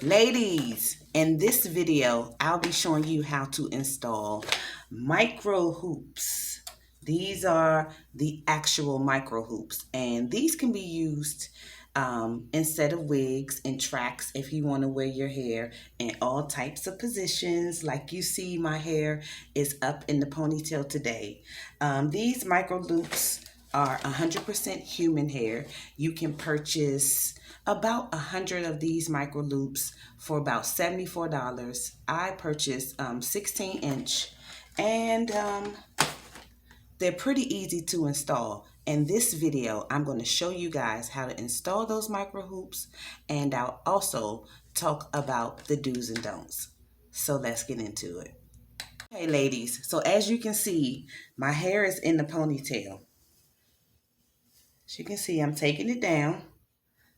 Ladies, in this video, I'll be showing you how to install micro hoops. These are the actual micro hoops, and these can be used instead of wigs and tracks if you want to wear your hair in all types of positions. Like you see, my hair is up in the ponytail today. These micro loops are 100% human hair. You can purchase about 100 of these micro loops for about $74. I purchased 16-inch, and they're pretty easy to install. In this video, I'm going to show you guys how to install those micro hoops, and I'll also talk about the do's and don'ts. So let's get into it. Hey ladies, so as you can see, my hair is in the ponytail. As you can see, I'm taking it down.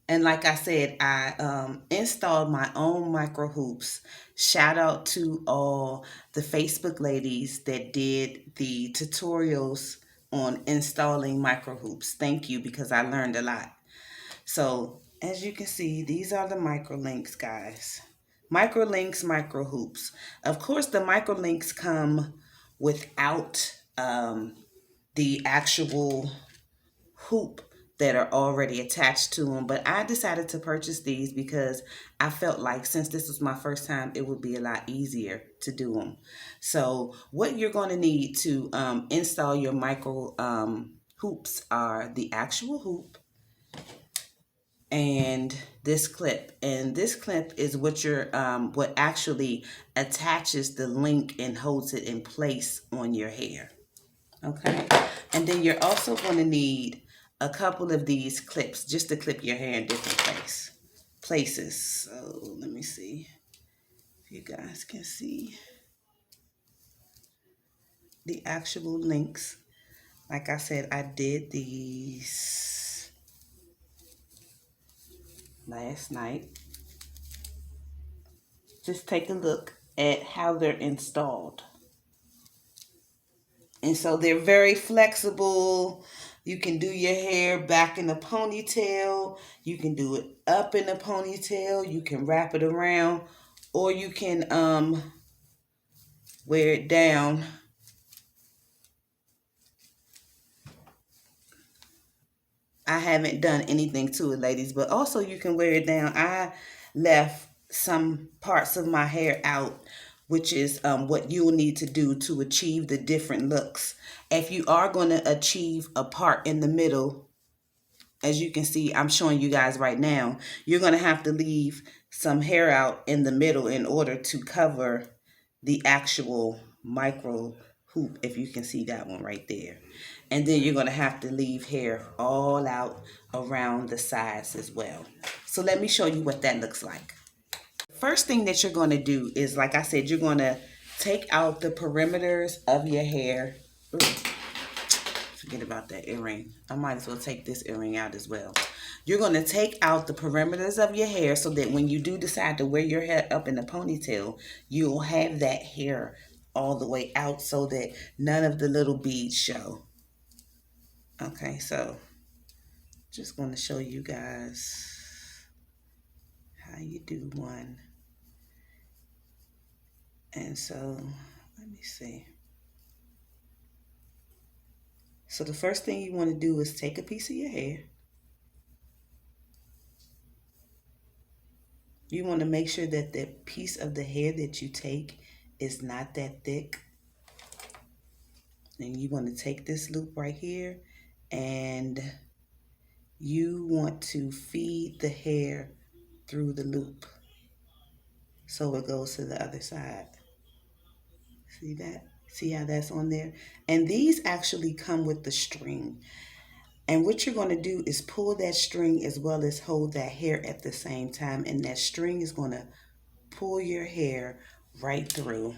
And like I said, I installed my own micro hoops. Shout out to all the Facebook ladies that did the tutorials on installing micro hoops. Thank you, because I learned a lot. So as you can see, these are the Microlinks, guys. Microlinks micro hoops. Of course, the Microlinks come without the actual hoop that are already attached to them, but I decided to purchase these because I felt like since this was my first time, it would be a lot easier to do them. So what you're going to need to install your micro hoops are the actual hoop and this clip. And this clip is what actually attaches the link and holds it in place on your hair. Okay, and then you're also going to need a couple of these clips just to clip your hair in different places. So let me see if you guys can see the actual links. Like I said, I did these last night. Just take a look at how they're installed. And so they're very flexible. You can do your hair back in a ponytail. You can do it up in a ponytail. You can wrap it around, or you can wear it down. I haven't done anything to it, ladies, but also you can wear it down. I left some parts of my hair out, which is what you'll need to do to achieve the different looks. If you are going to achieve a part in the middle, as you can see, I'm showing you guys right now, you're going to have to leave some hair out in the middle in order to cover the actual micro hoop, if you can see that one right there. And then you're going to have to leave hair all out around the sides as well. So let me show you what that looks like. First thing that you're going to do is, like I said, you're going to take out the perimeters of your hair. Ooh, forget about that earring. I might as well take this earring out as well. You're going to take out the perimeters of your hair so that when you do decide to wear your hair up in a ponytail, you'll have that hair all the way out so that none of the little beads show. Okay, so just going to show you guys how you do one. And so, let me see. So the first thing you want to do is take a piece of your hair. You want to make sure that the piece of the hair that you take is not that thick. And you want to take this loop right here, and you want to feed the hair through the loop so it goes to the other side. See that? See how that's on there? And these actually come with the string. And what you're going to do is pull that string as well as hold that hair at the same time. And that string is going to pull your hair right through.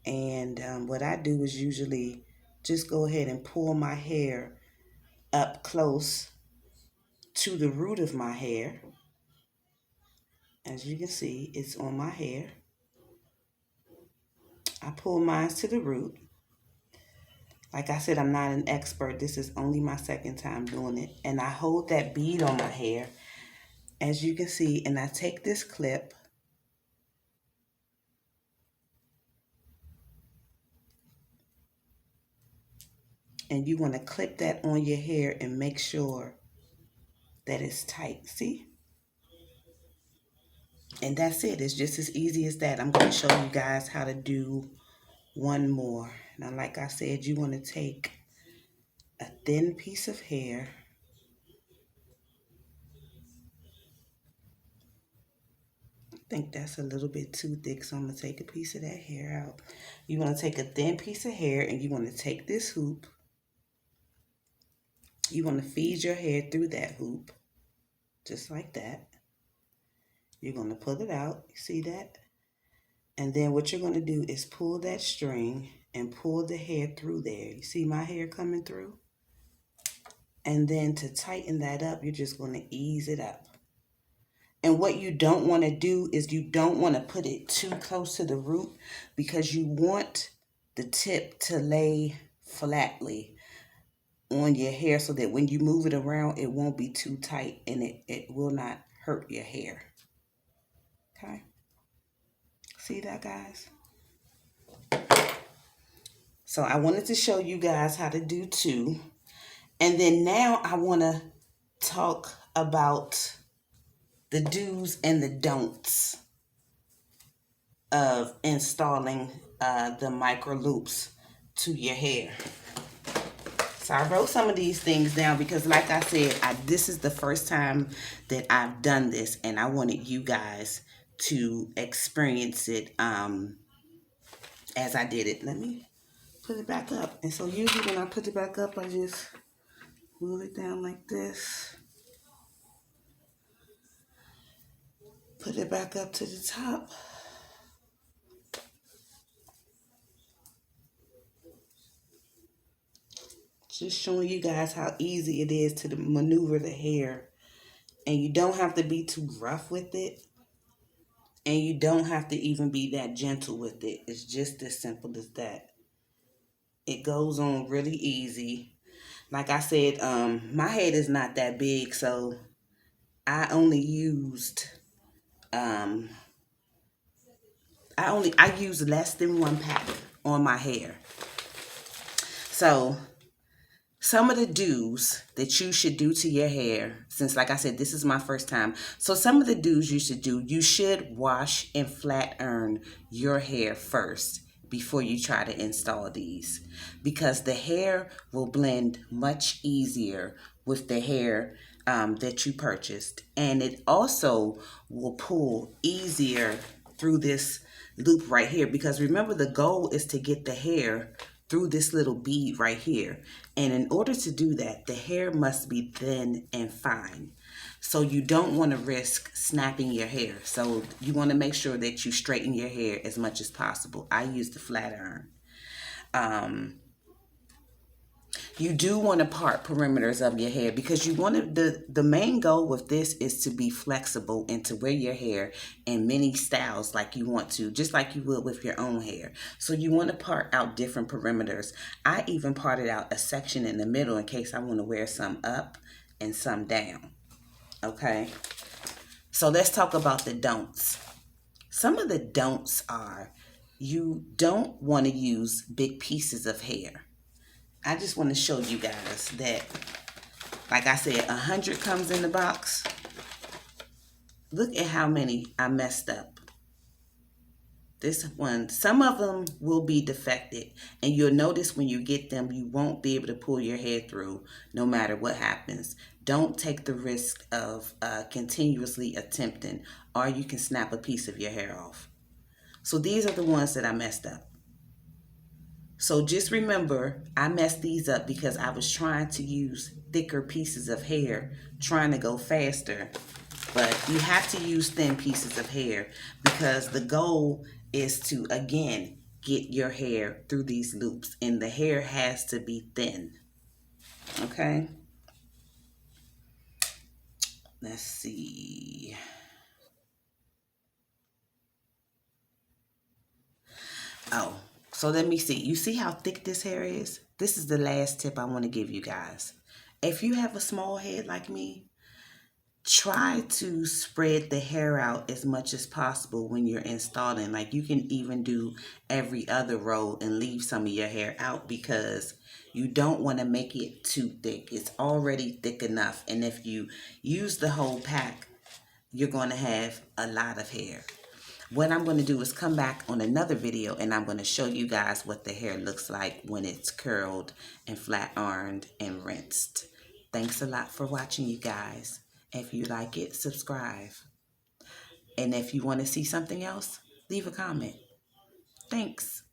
And what I do is usually just go ahead and pull my hair up close to the root of my hair. As you can see, it's on my hair. I pull mine to the root. Like I said, I'm not an expert. This is only my second time doing it. And I hold that bead on my hair as you can see, and I take this clip and you want to clip that on your hair and make sure that it's tight. See? And that's it. It's just as easy as that. I'm going to show you guys how to do one more. Now, like I said, you want to take a thin piece of hair. I think that's a little bit too thick, so I'm going to take a piece of that hair out. You want to take a thin piece of hair and you want to take this hoop. You want to feed your hair through that hoop, just like that. You're going to pull it out. You see that? And then what you're going to do is pull that string and pull the hair through there. You see my hair coming through? And then to tighten that up, you're just going to ease it up. And what you don't want to do is you don't want to put it too close to the root because you want the tip to lay flatly on your hair so that when you move it around, it won't be too tight and it will not hurt your hair. Okay? See that, guys? So I wanted to show you guys how to do two. And then now I want to talk about the do's and the don'ts of installing the micro loops to your hair. So I wrote some of these things down because like I said, this is the first time that I've done this and I wanted you guys to experience it as I did it. Let me put it back up. And so usually when I put it back up, I just move it down like this. Put it back up to the top. Just showing you guys how easy it is to maneuver the hair. And you don't have to be too rough with it. And you don't have to even be that gentle with it. It's just as simple as that. It goes on really easy. Like I said, my head is not that big, so I only used I used less than one pack on my hair. So some of the do's that you should do to your hair, since like I said, this is my first time. So some of the do's you should do, you should wash and flat iron your hair first before you try to install these, because the hair will blend much easier with the hair that you purchased. And it also will pull easier through this loop right here, because remember the goal is to get the hair through this little bead right here. And in order to do that, the hair must be thin and fine. So you don't want to risk snapping your hair. So you want to make sure that you straighten your hair as much as possible. I use the flat iron. You do want to part perimeters of your hair because you want to, the main goal with this is to be flexible and to wear your hair in many styles like you want to, just like you would with your own hair. So you want to part out different perimeters. I even parted out a section in the middle in case I want to wear some up and some down. Okay, so let's talk about the don'ts. Some of the don'ts are you don't want to use big pieces of hair. I just want to show you guys that, like I said, 100 comes in the box. Look at how many I messed up. This one, some of them will be defected, and you'll notice when you get them, you won't be able to pull your hair through no matter what happens. Don't take the risk of continuously attempting, or you can snap a piece of your hair off. So these are the ones that I messed up. So just remember, I messed these up because I was trying to use thicker pieces of hair, trying to go faster. But you have to use thin pieces of hair because the goal is to, again, get your hair through these loops. And the hair has to be thin. Okay? Let's see. Oh. So let me see. You see how thick this hair is? This is the last tip I want to give you guys. If you have a small head like me, try to spread the hair out as much as possible when you're installing. Like, you can even do every other row and leave some of your hair out, because you don't want to make it too thick. It's already thick enough, and if you use the whole pack, you're going to have a lot of hair. What I'm going to do is come back on another video, and I'm going to show you guys what the hair looks like when it's curled and flat ironed and rinsed. Thanks a lot for watching, you guys. If you like it, subscribe. And if you want to see something else, leave a comment. Thanks.